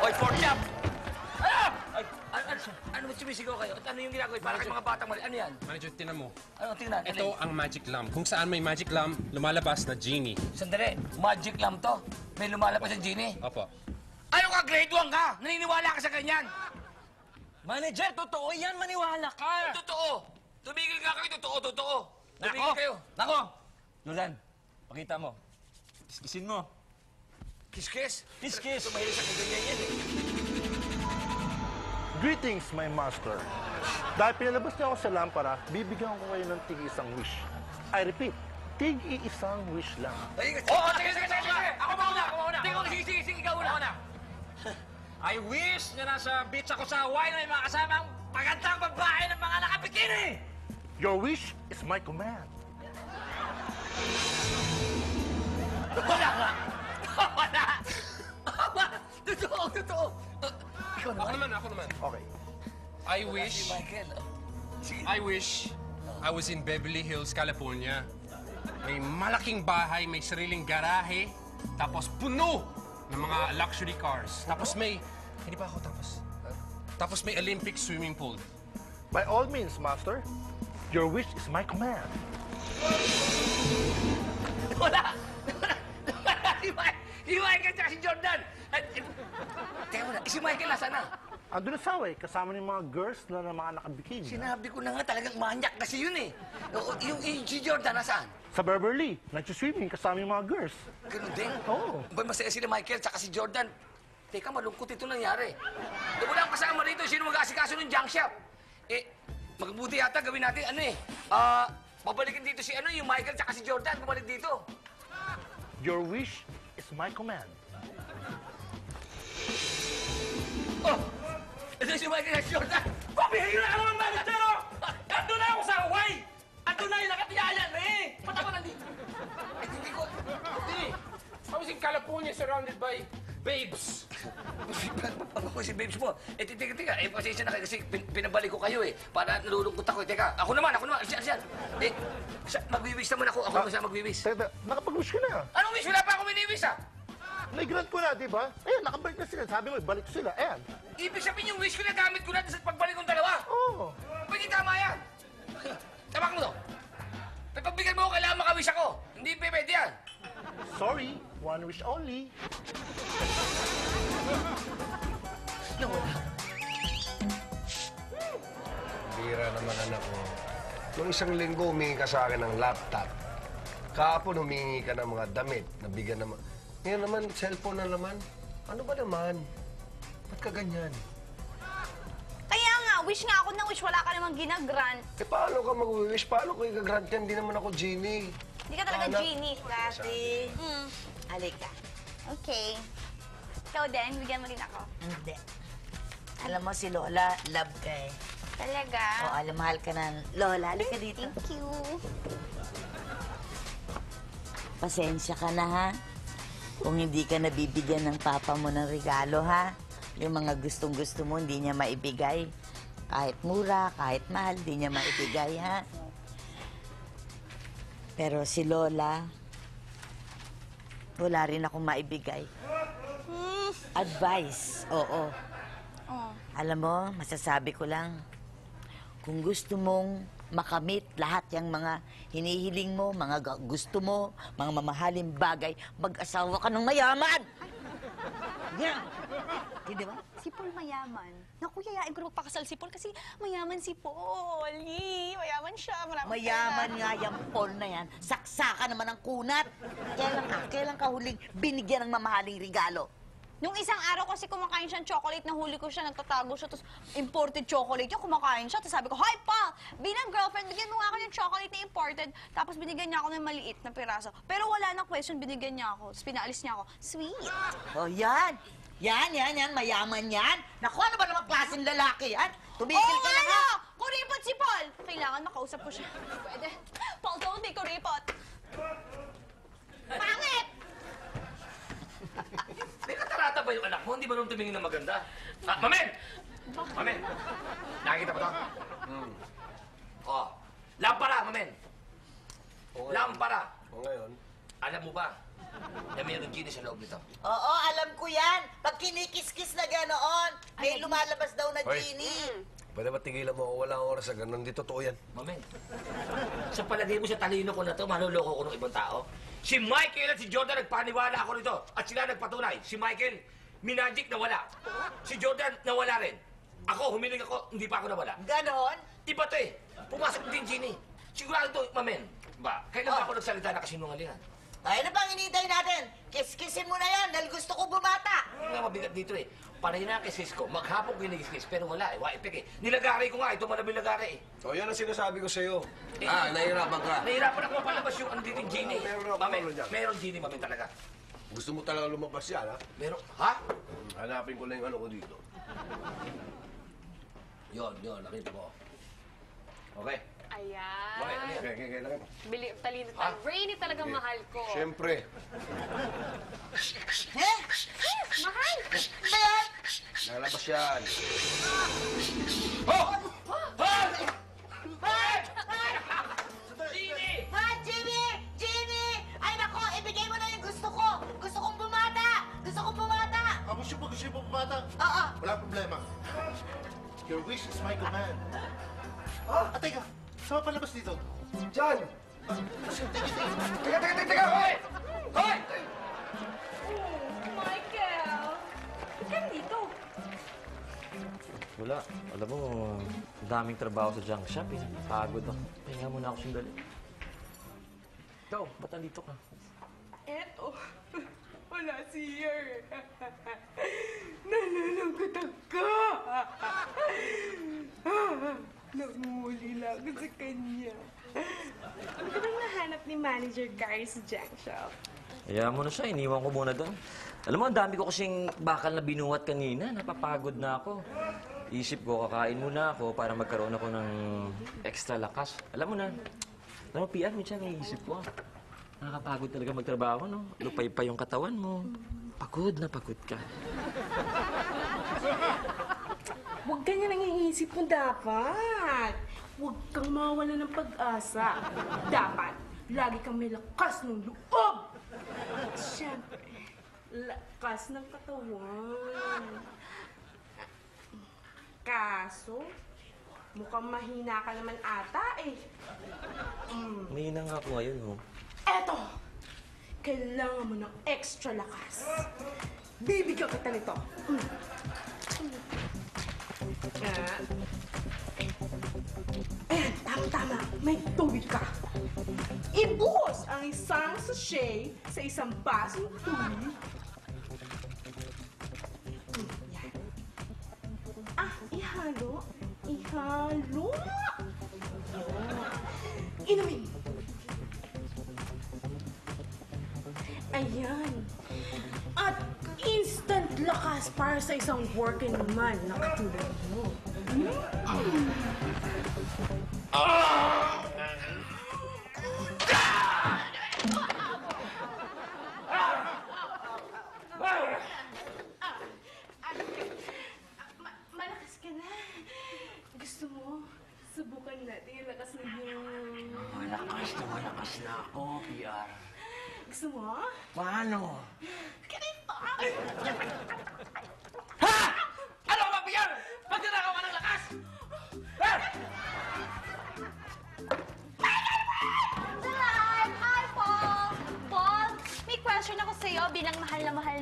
Hoy, pork chop! Ano ba sumisigaw kayo? At ano yung ginagawa? Para kayong mga batang mali. Ano yan? Manager, tinan mo. Ano, tingnan. Ito ang magic lamp. Kung saan may magic lamp, lumalabas na genie. Sandali, magic lamp to. May lumalabas ang genie. Opo. Ano ka, grade 1 ka? Naniniwala ka sa ganyan? Manager, totoo yan. Maniwala ka. Totoo. Tumigil nga kayo, totoo. Tumigil Nako! kayo. Nako! Jordan, pakita mo. Kiskisin mo. Kiss-kiss. Kiss-kiss. Mahilig sa kaganyan yan eh. Greetings, my master. Dahil pinalabas niyo ako sa lampara, bibigyan ko kayo ng tig-isang wish. I repeat, tig-iisang wish lang. Sige. Ako mauna. Sige, ikaw una. I wish na nasa beach ako sa Hawaii na may mga kasamang magandang babae ng mga nakabikini! Your wish is my command. Wala. Totoo. Ako naman. Okay. I wish I was in Beverly Hills, California. May malaking bahay, may sariling garahe, tapos puno ng mga luxury cars. Tapos may... Hindi pa ako tapos. Tapos may Olympic swimming pool. By all means, master, your wish is my command. Wala. Si Michael at si Jordan. Teka muna, si Michael nasa na? Andun na sa Hawaii, kasama ng mga girls na mga nakabikini. Sinabi ko na nga talagang manyak kasi yun eh. Yung si Jordan nasaan? Sa Beverly, nag-swimming kasama yung mga girls. Ganun din? Oo. Ba masaya sila Michael at si Jordan. Teka, malungkot ito nangyari. Wala ang kasama rito. Sino mag-aasikaso ng junk shop? Magbuti yata gawin natin, babalikin dito si yung Michael at si Jordan. Bumalik dito. Your wish is my command. Oh! Ito si Michael at si Jordan. Pabihira ka naman, manager! Ando na ako sa Hawaii! Ando na yung nakatiyayan eh! Ba't ako nandito? Hindi ko... I was in California surrounded by babes. Ako si babes mo. Teka. Pasensya na kayo kasi pinabalik ko kayo eh. Para nalulungkot ako. Teka, ako naman. Siya. Magwiwis naman ako. Ako naman siya magwiwis. Teka, nakapag-wish ka na. Anong wish? Wala pa ako miniwis ah. Nag-grant ko na, di ba? Ayan, nakabalik na sila. Sabi mo, balik sila. Ayan. Ibig sabihin yung wish ko na gamit ko na sa pagbalik kong dalawa. Oo. Pwede tama yan. Tamak mo to. Pagbigyan mo ako, kailangan makawish ako. Hindi pwede yan. Sorry, one wish only. Nawala. Bira naman anak mo. Nung isang linggo, humingi ka sa akin ng laptop. Kahapon, humingi ka ng mga damit. Nabigyan naman. Ngayon naman, cellphone na naman. Ano ba naman? Ba't ka ganyan? Kaya nga, wish nga ako ng wish. Wala ka namang ginagrant. Paano ka mag-wish? Paano ko i-grant yan? Hindi naman ako genie. Hindi ka talaga Anak. genie. Cathy, halika. Okay. Ikaw din, bigyan mo rin ako. Hindi. Alam mo si Lola, love ka eh. Talaga? O, alam, mahal ka na. Lola, halika dito. Thank you. Pasensya ka na, ha? Kung hindi ka nabibigyan ng papa mo ng regalo, ha? Yung mga gustong-gusto mo, hindi niya maibigay. Kahit mura, kahit mahal, hindi niya maibigay, ha? Pero si Lola, wala rin akong maibigay. Advice, oo. Oh. Alam mo, masasabi ko lang, kung gusto mong makamit lahat yung mga hinihiling mo, mga gusto mo, mga mamahaling bagay, mag-asawa ka ng mayaman! Yeah! Hindi ba? Si Paul mayaman. Naku, yayain ko pakasal si Paul kasi mayaman si Paul. Yee, mayaman siya. Mayaman nga yung Paul na yan. Saksakan naman ang kunat. Kailan ka huling binigyan ng mamahaling regalo? Nung isang araw kasi kumakain siya ng chocolate, nahuli ko siya, nagtatago siya, tapos imported chocolate yun, kumakain siya. Tapos sabi ko, "Hi, Paul! Bilang girlfriend, bigyan mo nga ako ng chocolate na imported." Tapos binigyan niya ako ng maliit na piraso. Pero wala na question, binigyan niya ako. Tapos pinaalis niya ako. Sweet! Oh, yan! Yan, mayaman yan. Naku, ano ba naman klaseng lalaki yan? Tumigil ka na nga! Kuripot si Paul! Kailangan makausap ko siya. Pwede. Paul, don't be kuripot. Pangit! May katarata ba yung anak mo? Hindi ba nung tumingin na maganda? Mamen! Mamen! Nakikita mo to? Lampara, Mamen! O ngayon? Lampara! O ngayon? Alam mo ba, na mayroong genie sa loob nito. Oo, alam ko yan. Pag kinikis-kis na ganoon, may lumalabas daw na Hoy. genie. Pwede ba tigilan mo ako? Walang oras sa ganun. Hindi totoo yan. Mamen, sa palagay mo sa talino ko na to, manloloko ko ng ibang tao? Si Michael at si Jordan nagpaniwala ako nito at sila nagpatunay. Si Michael, minagic nawala. Si Jordan nawala rin. Ako, humiling ako, hindi pa ako nawala. Ganon? Iba to eh. Pumasok din genie. Sigurado to, Mamen. Ba, kailan ba ako nagsalita na kasinungalingan? Ay, ano pang hinihintay natin? Kiss-kissin mo na yan dahil gusto ko bumata. Yung nga mabigat dito eh. Panay na kiss ko, maghapon ko kiss pero wala eh. Waipik eh. Nilagari ko nga, ito malabing lagari eh. O, yan ang sinasabi ko sa'yo. Nahihirapan ka. Nahirapan ako mapalabas yung andito yung genie. Meron ako Mamen, ulo dyan. meron genie, Mamen talaga. Gusto mo talaga lumabas yan, ha? Meron, ha? Hanapin ko lang yung ano ko dito. Yun, nakita ko. Okay. Ayan. Okay, ano yan? Okay, lang. Talino Ha? Rainy talagang mahal ko. Siyempre. Eh? Mahal! Ba yan? Lalabas yan. Oh! Jimmy! Ha, Jimmy! Jimmy! Ay, nako, ibigay mo na yung gusto ko. Gusto kong bumata. Gusto kong bumata. Gusto mo bumata? Oo. Wala problema. Your wish is my command. Teka, saan pa palabas dito? Diyan! Teka! Hoy! Hoy! Michael! Ba't dito? Wala. Alam mo, daming trabaho sa junk shop eh. Pagod ako. Pahinga muna ako sandali. Ikaw, ba't nandito ka? Eto. Wala si Yer. Nalalagutan ka. Namuli lang ako sa kanya. Ano ka bang nahanap ni Manager Gary sa junk shop? Hayaan mo na siya, iniwan ko muna doon. Alam mo, ang dami ko kasing bakal na binuhat kanina. Napapagod na ako. Isip ko, kakain muna ako para magkaroon ako ng extra lakas. Alam mo na, PR, minsan may isip ko. Nakakapagod talaga magtrabaho, no? Lupay pa yung katawan mo. Pagod na pagod ka. Huwag ka niya nangiisip mo dapat. Huwag kang mawala ng pag-asa. Dapat, lagi kang may lakas ng loob. At syempre, lakas ng katawan. Kaso, mukhang mahina ka naman ata eh. Mahina nga ako ngayon, oh. Eto! Kailangan mo ng extra lakas. Bibigyan kita nito. Ayan, tama-tama. May tubig ka. Ibuhos ang isang sachet sa isang basong tubig. Yan. Ihalo. Ihalo. Inumin. Ayan. At instant lakas para sa isang working man na katulad mo. Malakas ka na. Gusto mo? Subukan natin yung lakas na yun. Malakas na ako, PR. Gusto mo? Paano? Ganito! Ha? Ano ba, PR? Magnanakaw ka ng lakas? Ha? Hi! Hi, Paul! Paul, may question ako sa'yo bilang mahal na mahal